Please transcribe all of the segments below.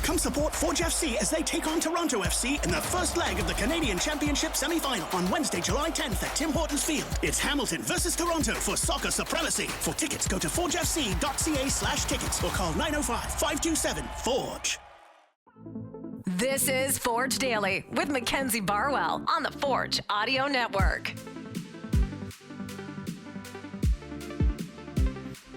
Come support Forge FC as they take on Toronto FC in the first leg of the Canadian Championship semi-final on Wednesday, July 10th at Tim Hortons Field. It's Hamilton versus Toronto for soccer supremacy. For tickets, go to forgefc.ca/tickets or call 905-527-FORGE. This is Forge Daily with Mackenzie Barwell on the Forge Audio Network.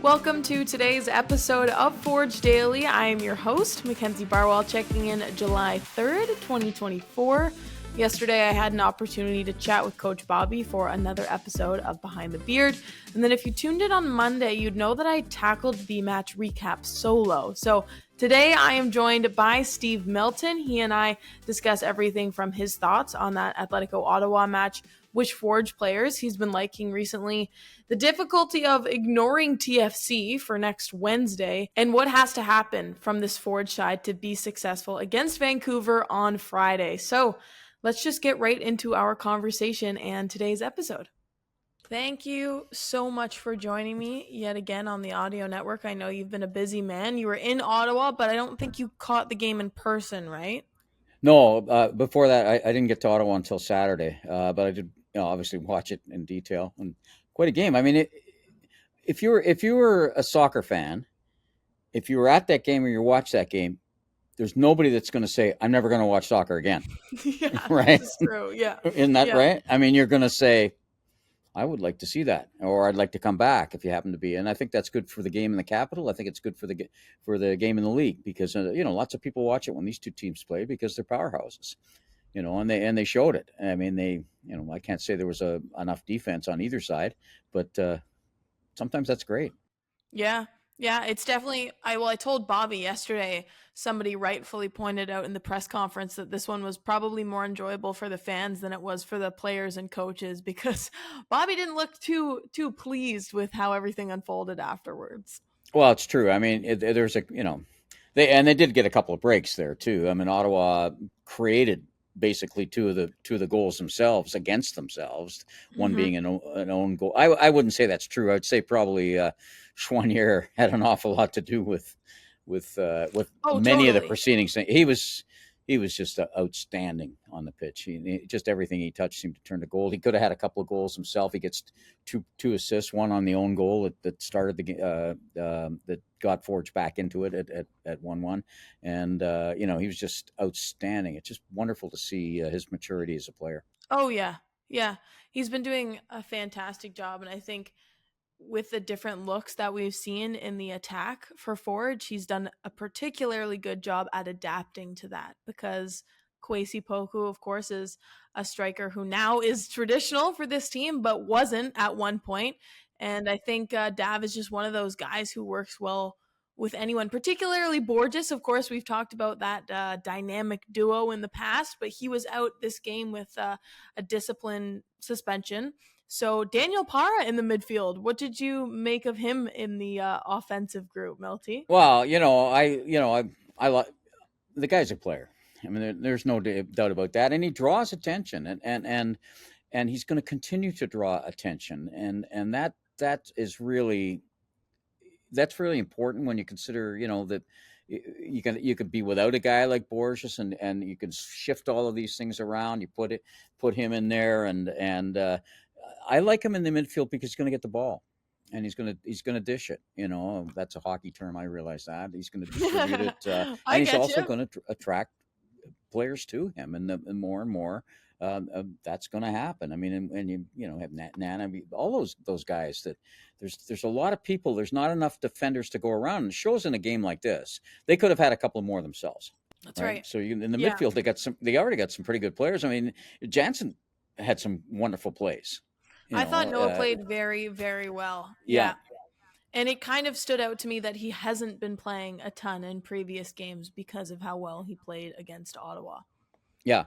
Welcome to today's episode of Forge Daily. I am your host, Mackenzie Barwell, checking in July 3rd, 2024. Yesterday, I had an opportunity to chat with Coach Bobby for another episode of Behind the Beard. And then if you tuned in on Monday, you'd know that I tackled the match recap solo. So today, I am joined by Steve Milton. He and I discuss everything from his thoughts on that Atletico Ottawa match, which Forge players he's been liking recently, the difficulty of ignoring TFC for next Wednesday, and what has to happen from this Forge side to be successful against Vancouver on Friday. So let's just get right into our conversation and today's episode. Thank you so much for joining me yet again on the audio network. I know you've been a busy man. You were in Ottawa, but I don't think you caught the game in person, right? No, before that, I didn't get to Ottawa until Saturday, but I did, obviously watch it in detail, and quite a game. I mean, if you were a soccer fan, if you were at that game or you watched that game, there's nobody that's going to say, "I'm never going to watch soccer again." Yeah, right? That's true. Yeah, isn't that right? I mean, you're going to say, I would like to see that, or I'd like to come back if you happen to be. And I think that's good for the game in the capital. I think it's good for the game in the league because lots of people watch it when these two teams play because they're powerhouses, and they showed it. I mean, I can't say there was enough defense on either side, but sometimes that's great. Yeah, it's definitely. I told Bobby yesterday. Somebody rightfully pointed out in the press conference that this one was probably more enjoyable for the fans than it was for the players and coaches because Bobby didn't look too pleased with how everything unfolded afterwards. Well, it's true. I mean, there's they did get a couple of breaks there too. I mean, Ottawa created basically two of the goals themselves against themselves. One being an own goal. I wouldn't say that's true. I'd say probably Choiniere had an awful lot to do with many of the proceedings. He was just outstanding on the pitch. He just everything he touched seemed to turn to gold. He could have had a couple of goals himself. He gets two assists, one on the own goal that started the that got Forge back into it at 1-1, and he was just outstanding. It's just wonderful to see his maturity as a player. Oh yeah, he's been doing a fantastic job, and I think with the different looks that we've seen in the attack for Forge, he's done a particularly good job at adapting to that because Kwasi Poku, of course, is a striker who now is traditional for this team, but wasn't at one point. And I think Dav is just one of those guys who works well with anyone, particularly Borges. Of course, we've talked about that dynamic duo in the past, but he was out this game with a discipline suspension. So Daniel Parra in the midfield, what did you make of him in the offensive group, Milty? Well, I like the guy's a player. I mean, there's no doubt about that, and he draws attention, and he's going to continue to draw attention, and that's really important when you consider that you could be without a guy like Borges, and you can shift all of these things around. You put him in there, and I like him in the midfield because he's going to get the ball, and he's going to dish it. That's a hockey term. I realize that he's going to distribute it, and he's also going to attract players to him, and more and more that's going to happen. I mean, and you have Nana, all those guys that there's a lot of people. There's not enough defenders to go around, and it shows in a game like this. They could have had a couple more themselves. That's right. So in the midfield, they already got some pretty good players. I mean, Jansen had some wonderful plays. I thought Noah played very, very well. Yeah. And it kind of stood out to me that he hasn't been playing a ton in previous games because of how well he played against Ottawa. Yeah,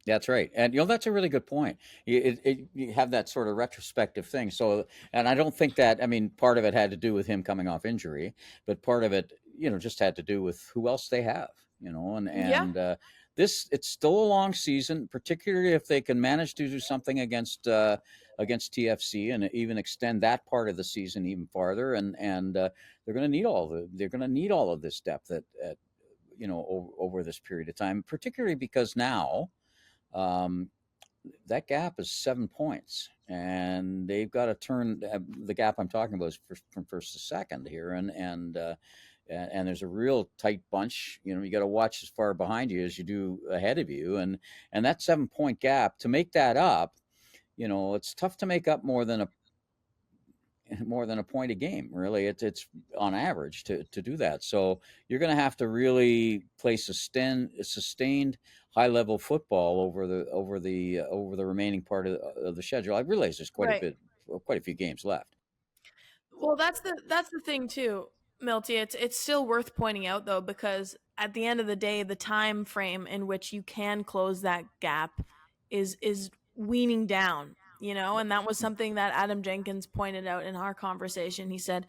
that's right. And, that's a really good point. You have that sort of retrospective thing. So, and I don't think that, part of it had to do with him coming off injury, but part of it, just had to do with who else they have, it's still a long season, particularly if they can manage to do something against TFC and even extend that part of the season even farther. And they're going to need all of this depth at over this period of time, particularly because now that gap is 7 points, and they've got to turn the gap I'm talking about is from first to second here, and there's a real tight bunch. You got to watch as far behind you as you do ahead of you, and that 7 point gap, to make that up, it's tough to make up more than a point a game. Really, it's on average to do that. So you're going to have to really play sustained high level football over the remaining part of the schedule. I realize there's quite a few games left. Well, that's the thing too, Milty. It's still worth pointing out though, because at the end of the day, the time frame in which you can close that gap is weaning down, and that was something that Adam Jenkins pointed out in our conversation. He said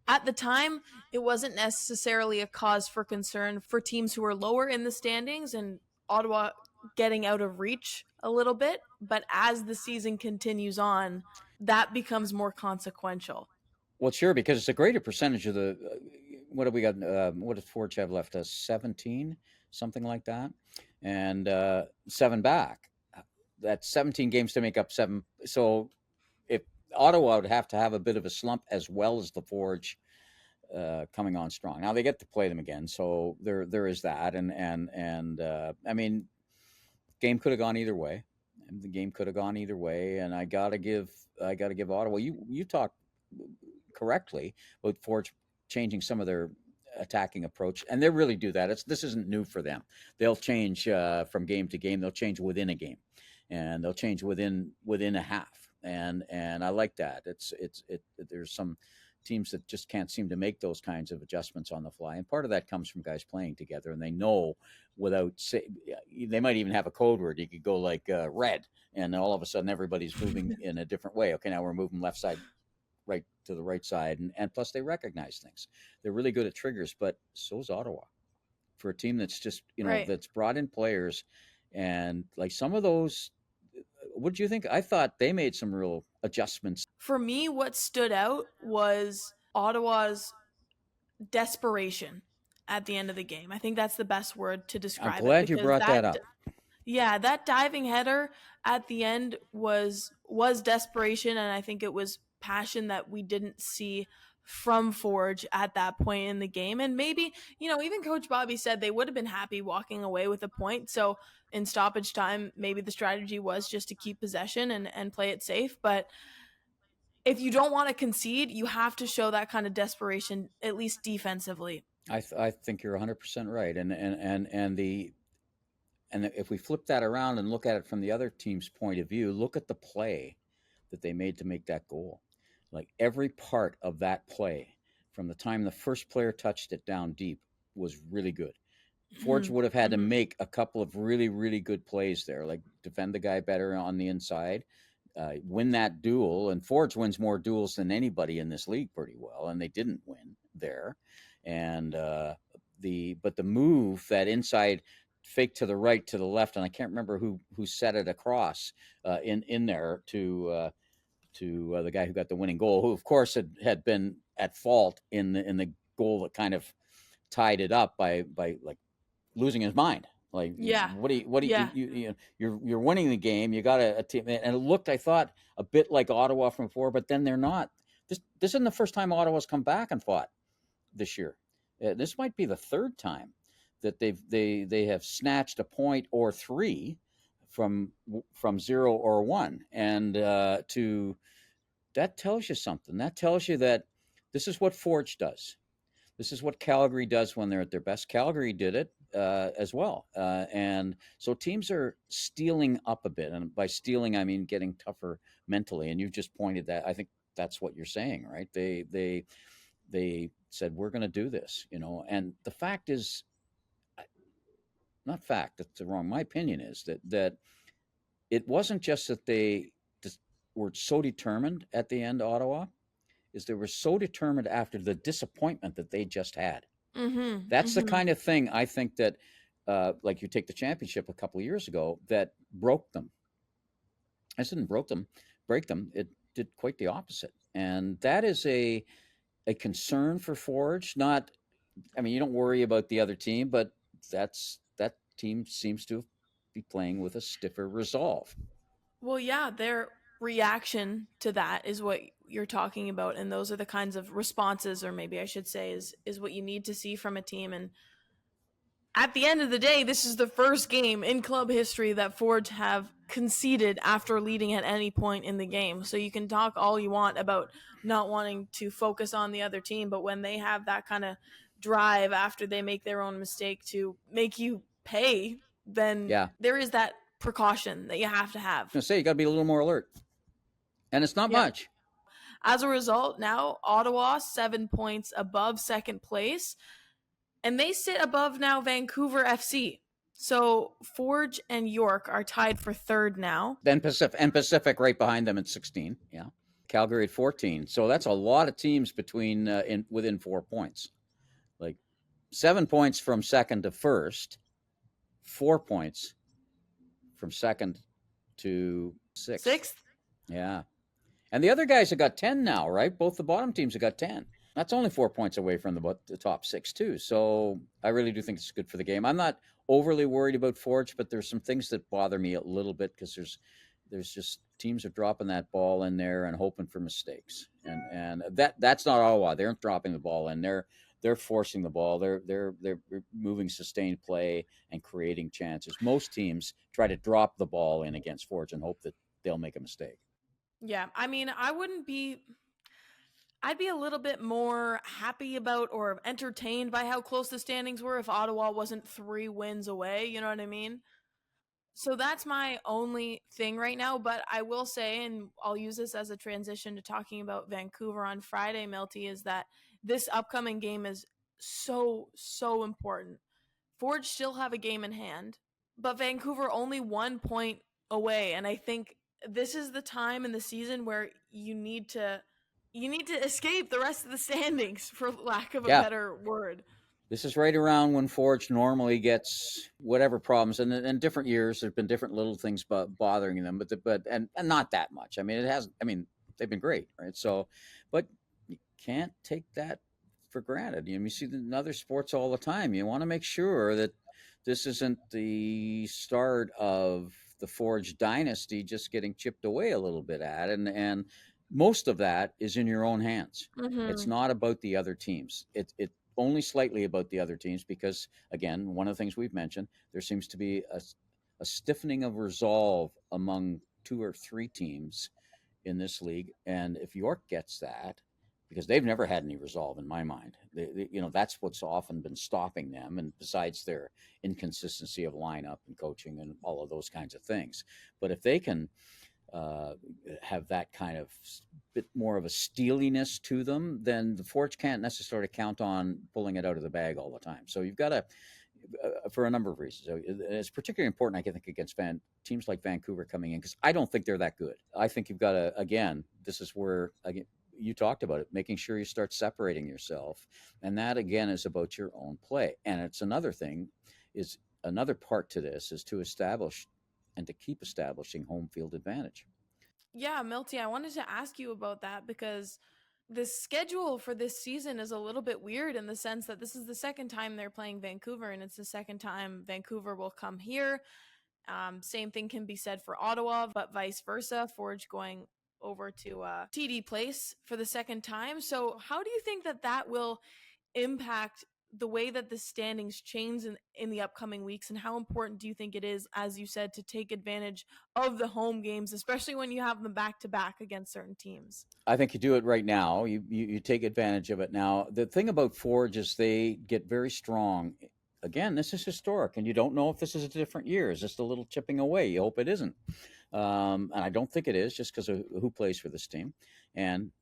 at the time it wasn't necessarily a cause for concern for teams who are lower in the standings and Ottawa getting out of reach a little bit, but as the season continues on, that becomes more consequential. Well, sure, because it's a greater percentage of the what have we got? What does Forge have left? 17, something like that, and 7 back. That's 17 games to make up 7. So if Ottawa would have to have a bit of a slump as well as the Forge coming on strong. Now they get to play them again, so there is that, and I mean, game could have gone either way. The game could have gone either way, and I gotta give Ottawa. You talked correctly about Forge changing some of their attacking approach, and they really do that. This isn't new for them. They'll change from game to game. They'll change within a game, and they'll change within a half. And I like that. There's some teams that just can't seem to make those kinds of adjustments on the fly, and part of that comes from guys playing together, and they know they might even have a code word. You could go like red, and all of a sudden everybody's moving in a different way. Okay, now we're moving left side right to the right side, and plus they recognize things. They're really good at triggers, but so's Ottawa. For a team that's just that's brought in players, and like some of those, what do you think? I thought they made some real adjustments. For me, what stood out was Ottawa's desperation at the end of the game. I think that's the best word to describe it. I'm glad you brought that up. Yeah, that diving header at the end was desperation, and I think it was passion that we didn't see from Forge at that point in the game. And maybe, even Coach Bobby said they would have been happy walking away with a point. So in stoppage time, maybe the strategy was just to keep possession and play it safe. But if you don't want to concede, you have to show that kind of desperation, at least defensively. I think you're 100% right. And if we flip that around and look at it from the other team's point of view, look at the play that they made to make that goal. Like every part of that play, from the time the first player touched it down deep, was really good. Forge would have had to make a couple of really, really good plays there, like defend the guy better on the inside, win that duel. And Forge wins more duels than anybody in this league pretty well, and they didn't win there. And the move, that inside fake to the right, to the left, and I can't remember who set it across in there to the guy who got the winning goal, who of course had been at fault in the goal that kind of tied it up by like losing his mind. Like, you're winning the game. You got a team, and it looked, I thought, a bit like Ottawa from before, but then they're not. This isn't the first time Ottawa's come back and fought this year. This might be the third time that they have snatched a point or 3 from 0 or 1, and that tells you something. That tells you that this is what Forge does. This is what Calgary does when they're at their best. Calgary did it as well, and so teams are stealing up a bit, and by stealing I mean getting tougher mentally. And you've just pointed that. I think that's what you're saying, right? They said, we're going to do this, and the fact is, not fact, that's wrong. My opinion is that it wasn't just that they were so determined at the end, Ottawa, is they were so determined after the disappointment that they just had. That's the kind of thing I think that, like you take the championship a couple of years ago, that broke them. I didn't break them. It did quite the opposite. And that is a concern for Forge. You don't worry about the other team, but that team seems to be playing with a stiffer resolve. Well, yeah, their reaction to that is what you're talking about, and those are the kinds of responses, or maybe I should say, is what you need to see from a team. And at the end of the day, this is the first game in club history that Forge have conceded after leading at any point in the game. So you can talk all you want about not wanting to focus on the other team, but when they have that kind of drive after they make their own mistake to make you pay, then there is that precaution that you have to have. I was gonna say, you got to be a little more alert, and it's not much. As a result, now Ottawa 7 points above second place, and they sit above now Vancouver FC. So Forge and York are tied for third now. Then Pacific right behind them at 16. Yeah, Calgary at 14. So that's a lot of teams within 4 points. Like 7 points from second to first, 4 points from second to sixth. Yeah. And the other guys have got 10 now, right? Both the bottom teams have got 10. That's only 4 points away from the top six, too. So I really do think it's good for the game. I'm not overly worried about Forge, but there's some things that bother me a little bit because there's just teams are dropping that ball in there and hoping for mistakes. And that's not Ottawa. They aren't dropping the ball in. They're forcing the ball. They're moving sustained play and creating chances. Most teams try to drop the ball in against Forge and hope that they'll make a mistake. Yeah, I mean, I'd be a little bit more happy about or entertained by how close the standings were if Ottawa wasn't 3 wins away, you know what I mean? So that's my only thing right now, but I will say, and I'll use this as a transition to talking about Vancouver on Friday, Milty, is that this upcoming game is so important. Forge still have a game in hand, but Vancouver only 1 point away, and I think this is the time in the season where you need to escape the rest of the standings, for lack of a better word. This is right around when Forge normally gets whatever problems, and in different years there's been different little things bothering them, but not that much. I mean, it hasn't. I mean, they've been great, right? So, but you can't take that for granted. You see in other sports all the time. You want to make sure that this isn't the start of the Forge dynasty just getting chipped away a little bit at, and most of that is in your own hands. Mm-hmm. It's not about the other teams. It only slightly about the other teams because, again, one of the things we've mentioned, there seems to be a stiffening of resolve among 2 or 3 teams in this league, and if York gets that, because they've never had any resolve in my mind. That's what's often been stopping them, and besides their inconsistency of lineup and coaching and all of those kinds of things. But if they can have that kind of bit more of a steeliness to them, then the Forge can't necessarily count on pulling it out of the bag all the time. So you've got to, for a number of reasons. So it's particularly important, I think, against teams like Vancouver coming in, because I don't think they're that good. I think you've got to, again, this is where, again, you talked about it, making sure you start separating yourself. And that, again, is about your own play. And it's another part to this is to establish and to keep establishing home field advantage. Yeah, Milty, I wanted to ask you about that because the schedule for this season is a little bit weird in the sense that this is the second time they're playing Vancouver, and it's the second time Vancouver will come here. Same thing can be said for Ottawa, but vice versa. Forge going over to TD Place for the second time. So how do you think that will impact the way that the standings change in the upcoming weeks, and how important do you think it is, as you said, to take advantage of the home games, especially when you have them back-to-back against certain teams? I think you do it right now. You take advantage of it now. The thing about Forge is they get very strong. Again, this is historic, and you don't know if this is a different year. Is this a little chipping away? You hope it isn't. And I don't think it is, just because of who plays for this team and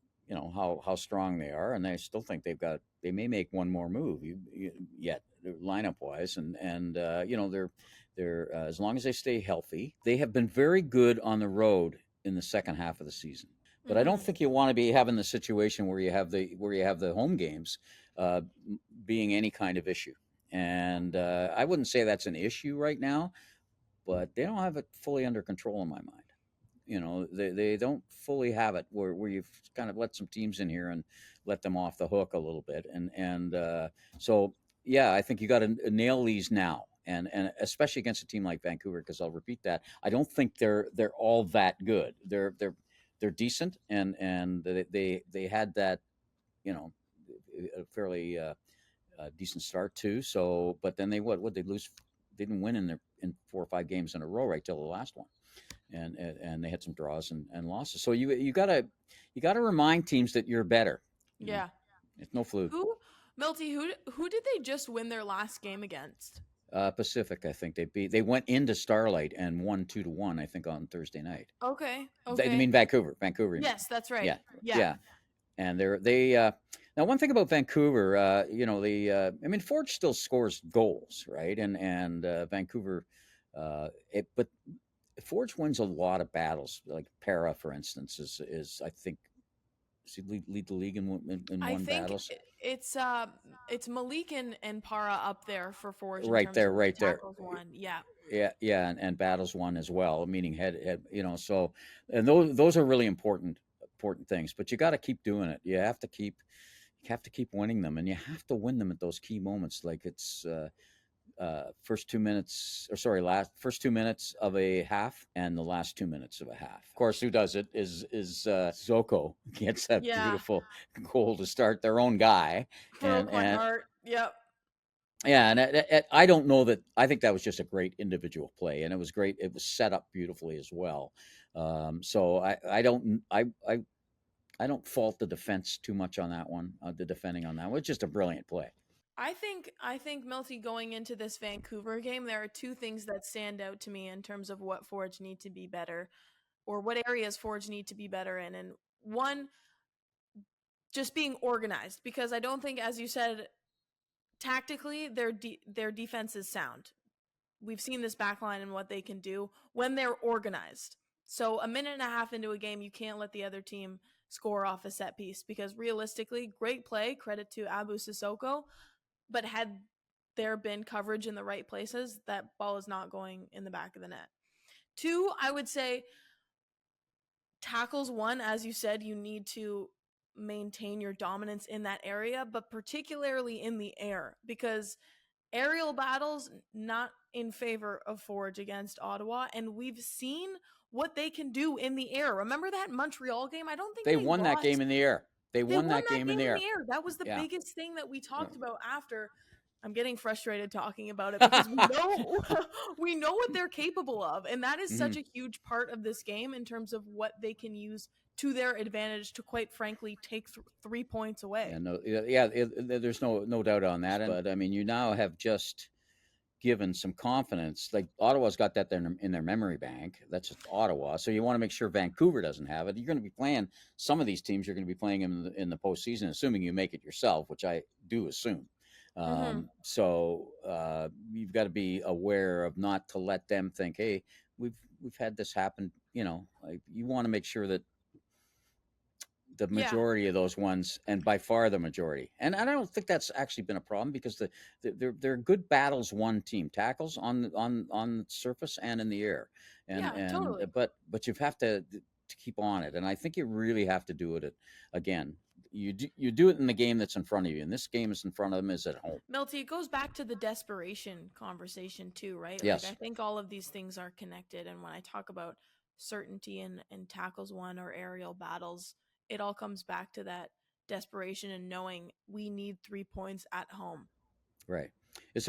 how strong they are. And I still think they may make one more move yet lineup wise. And they're as long as they stay healthy, they have been very good on the road in the second half of the season. But I don't think you want to be having the situation where you have the home games being any kind of issue. And I wouldn't say that's an issue right now, but they don't have it fully under control in my mind. They don't fully have it where you've kind of let some teams in here and let them off the hook a little bit. And so yeah, I think you got to nail these now, and especially against a team like Vancouver, because I'll repeat that I don't think they're all that good. They're decent, and they had that, you know, a fairly decent start too. So, but then they what they lose? They didn't win in 4 or 5 games in a row right till the last one, and they had some draws and losses. So you gotta remind teams that you're better. Yeah. It's no fluke. Milty, who did they just win their last game against? Pacific, I think they went into Starlight and won 2-1, I think, on Thursday night. Okay. I mean Vancouver. Yes, that's right. Yeah. Yeah. And they now one thing about Vancouver, I mean Forge still scores goals, right? And Vancouver, but Forge wins a lot of battles. Like Parra, for instance, is I think does he lead the league in I one think battles? it's Malik and Parra up there for Forge in Right terms there, of right there. tackles won. Yeah. Yeah, and battles won as well, meaning head, so, and those are really important things, but you got to keep doing it. You have to keep winning them, and you have to win them at those key moments, like it's first 2 minutes, first 2 minutes of a half and the last 2 minutes of a half. Of course, who does it is Zoko gets that beautiful goal to start, their own guy. Broke my heart. Yep. Yeah, and I don't know that. I think that was just a great individual play, and it was great. It was set up beautifully as well. So I don't fault the defense too much on that one. The defending on that one, it's just a brilliant play. I think Milty, going into this Vancouver game, there are two things that stand out to me in terms of what Forge need to be better, or what areas Forge need to be better in. And one, just being organized, because I don't think, as you said, tactically their defense is sound. We've seen this backline and what they can do when they're organized. So a minute and a half into a game, you can't let the other team score off a set piece, because realistically, great play, credit to Abu Sissoko, but had there been coverage in the right places, that ball is not going in the back of the net. Two, I would say tackles won, as you said, you need to maintain your dominance in that area, but particularly in the air, because aerial battles not in favor of Forge against Ottawa, and we've seen what they can do in the air. Remember that Montreal game? I don't think they won that game in the air. They won that game in the air. That was the biggest thing that we talked about after. I'm getting frustrated talking about it, because we know what they're capable of, and that is such a huge part of this game in terms of what they can use to their advantage to, quite frankly, take 3 points away. There's no doubt on that. But I mean, you now have just given some confidence. Like Ottawa's got that in their memory bank. That's just Ottawa. So you want to make sure Vancouver doesn't have it. You're going to be playing some of these teams. You're going to be playing in the postseason, assuming you make it yourself, which I do assume. So you've got to be aware of not to let them think, hey, we've had this happen. Like, you want to make sure that the majority of those ones, and by far the majority, and I don't think that's actually been a problem, because they're good battles won team, tackles on the surface and in the air, totally. but you have to keep on it, and I think you really have to do it again. You do it in the game that's in front of you, and this game is in front of them, is at home. Milty, it goes back to the desperation conversation too, right? Yes. Like, I think all of these things are connected, and when I talk about certainty and tackles won or aerial battles, it all comes back to that desperation and knowing we need 3 points at home. Right. Is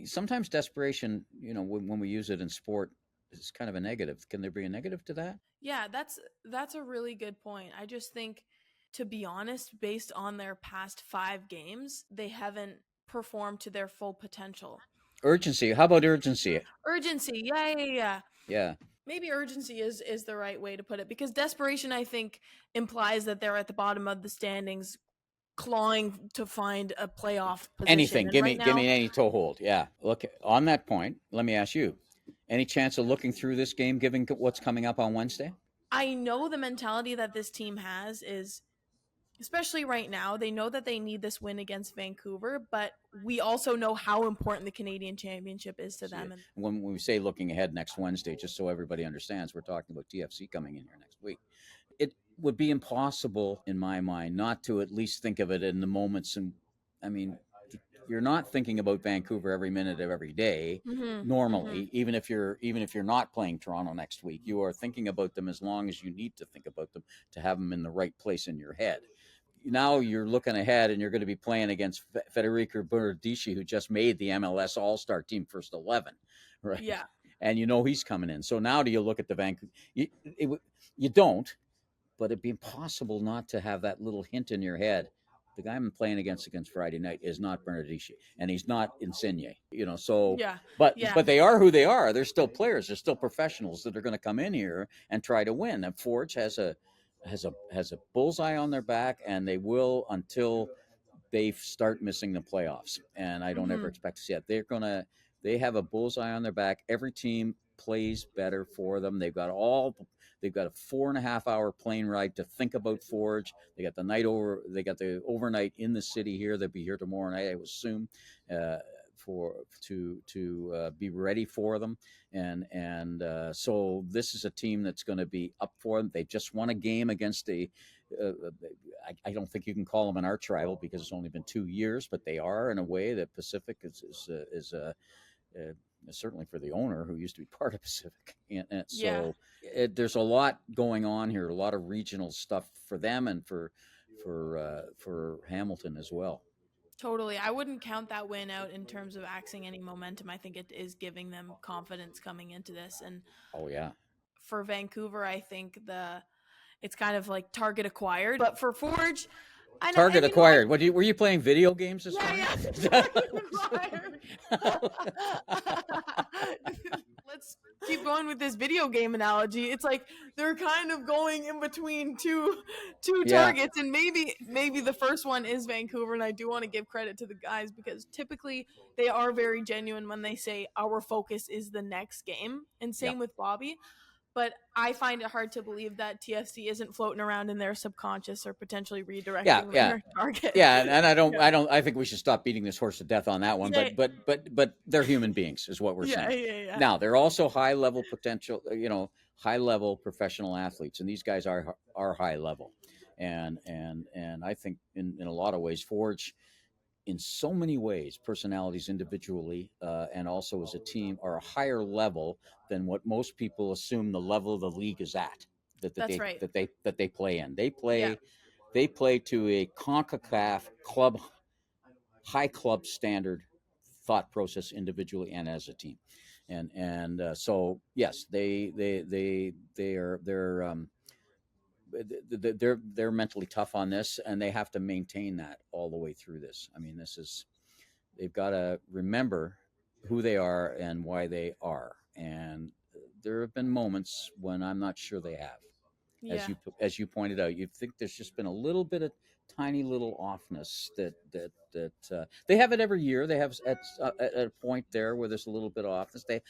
sometimes desperation, when we use it in sport, is kind of a negative. Can there be a negative to that? Yeah, that's a really good point. I just think, to be honest, based on their past 5 games, they haven't performed to their full potential. Urgency. How about urgency? Urgency. Yeah. Yeah. Maybe urgency is the right way to put it, because desperation, I think, implies that they're at the bottom of the standings, clawing to find a playoff position. Anything. And Give me any toehold. Yeah. Look, on that point, let me ask you, any chance of looking through this game, given what's coming up on Wednesday? I know the mentality that this team has is, especially right now, they know that they need this win against Vancouver, but we also know how important the Canadian Championship is to them. When we say looking ahead next Wednesday, just so everybody understands, we're talking about TFC coming in here next week. It would be impossible, in my mind, not to at least think of it in the moments. And I mean, you're not thinking about Vancouver every minute of every day. Normally, even if you're not playing Toronto next week, you are thinking about them as long as you need to think about them to have them in the right place in your head. Now you're looking ahead, and you're going to be playing against Federico Bernardeschi, who just made the MLS All-Star Team first 11, right? Yeah. And he's coming in. So now do you look at the Vancouver? You don't, but it'd be impossible not to have that little hint in your head. The guy I'm playing against Friday night is not Bernardeschi, and he's not Insigne. So Yeah. But Yeah. but they are who they are. They're still players. They're still professionals that are going to come in here and try to win. And Forge has a bullseye on their back, and they will until they start missing the playoffs. And I don't ever expect to see it. They have a bullseye on their back. Every team plays better for them. They've got a 4.5 hour plane ride to think about Forge. They got the overnight in the city here. They'll be here tomorrow night, I would assume, to be ready for them. And so this is a team that's going to be up for them. They just won a game against I don't think you can call them an arch rival because it's only been 2 years, but they are in a way. That Pacific is certainly for the owner who used to be part of Pacific. And so there's a lot going on here, a lot of regional stuff for them and for Hamilton as well. Totally. I wouldn't count that win out in terms of axing any momentum. I think it is giving them confidence coming into this. And for Vancouver, I think it's kind of like target acquired. But for Forge, Target acquired. Were you playing video games this morning? Yeah. Let's keep going with this video game analogy. It's like they're kind of going in between two targets, and maybe the first one is Vancouver. And I do want to give credit to the guys because typically they are very genuine when they say our focus is the next game. And same with Bobby. But I find it hard to believe that TFC isn't floating around in their subconscious or potentially redirecting their target. Yeah, and I think we should stop beating this horse to death on that one. But they're human beings, is what we're saying. Yeah. Now they're also high level potential, high level professional athletes, and these guys are high level, and I think in a lot of ways, Forge, in so many ways, personalities individually and also as a team, are a higher level than what most people assume the level of the league is at. That they play in. They play to a CONCACAF high club standard thought process individually and as a team, and so yes, they're mentally tough on this, and they have to maintain that all the way through this. I mean, they've got to remember who they are and why they are. And there have been moments when I'm not sure they have. Yeah. As you pointed out, you think there's just been a little bit of tiny little offness that they have it every year. They have at a point there where there's a little bit of offness. They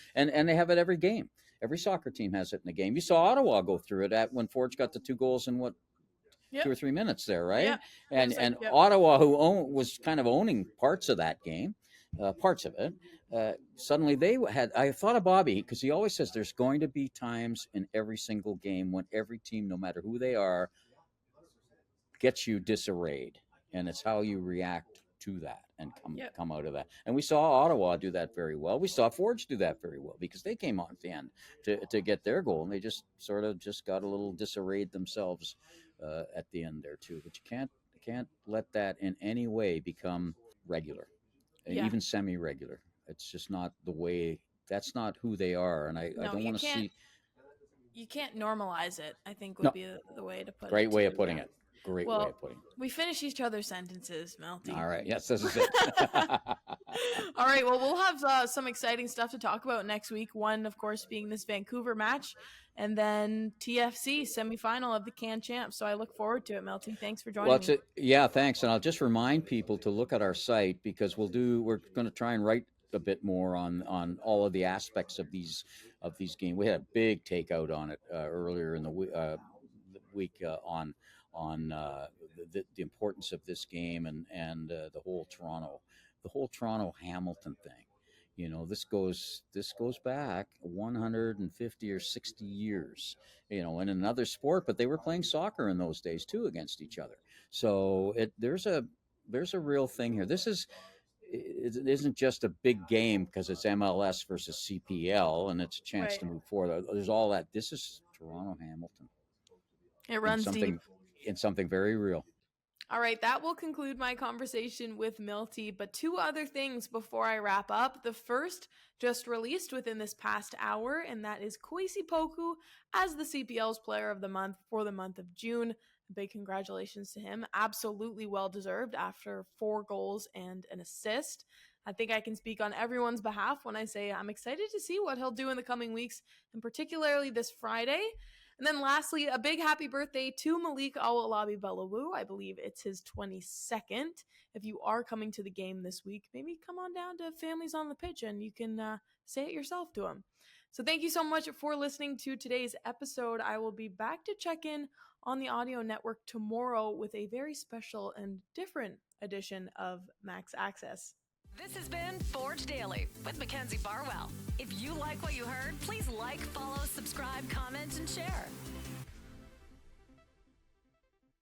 have it every game. Every soccer team has it in the game. You saw Ottawa go through it when Forge got the 2 goals in 2 or 3 minutes there, right? Yeah. And Ottawa, who was kind of owning parts of that game, parts of it, suddenly they had. I thought of Bobby because he always says there's going to be times in every single game when every team, no matter who they are, gets you disarrayed, and it's how you react to that and come out of that. And we saw Ottawa do that very well. We saw Forge do that very well because they came on at the end to get their goal, and they just sort of got a little disarrayed themselves at the end there too. But you can't let that in any way become regular, even semi-regular. It's just not the way. That's not who they are, and I don't want to see. You can't normalize it, I think would be the way to put it. Great way of putting it. Great way of putting it. We finish each other's sentences, Milty. All right. Yes, this is it. All right. Well, we'll have some exciting stuff to talk about next week. One, of course, being this Vancouver match, and then TFC semifinal of the Can Champs. So I look forward to it, Milty. Thanks for joining me. Yeah, thanks. And I'll just remind people to look at our site because we're going to try and write a bit more on all of the aspects of these games. We had a big takeout on it earlier in the week on the importance of this game and the whole Toronto Hamilton thing. This goes back 150 or 60 years, in another sport, but they were playing soccer in those days too against each other. So there's a real thing here. This is it isn't just a big game because it's MLS versus CPL and it's a chance to move forward. There's all that. This is Toronto Hamilton. It runs deep. In something very real. All right, that will conclude my conversation with Milty, but two other things before I wrap up. The first just released within this past hour, and that is Kwasi Poku as the CPL's Player of the Month for the month of June. Big congratulations to him. Absolutely well-deserved after 4 goals and an assist. I think I can speak on everyone's behalf when I say I'm excited to see what he'll do in the coming weeks, and particularly this Friday. And then lastly, a big happy birthday to Malik Awolabi Belawu. I believe it's his 22nd. If you are coming to the game this week, maybe come on down to Families on the Pitch and you can say it yourself to him. So thank you so much for listening to today's episode. I will be back to check in on the audio network tomorrow with a very special and different edition of Max Access. This has been Forge Daily with Mackenzie Barwell. If you like what you heard, please like, follow, subscribe, comment, and share.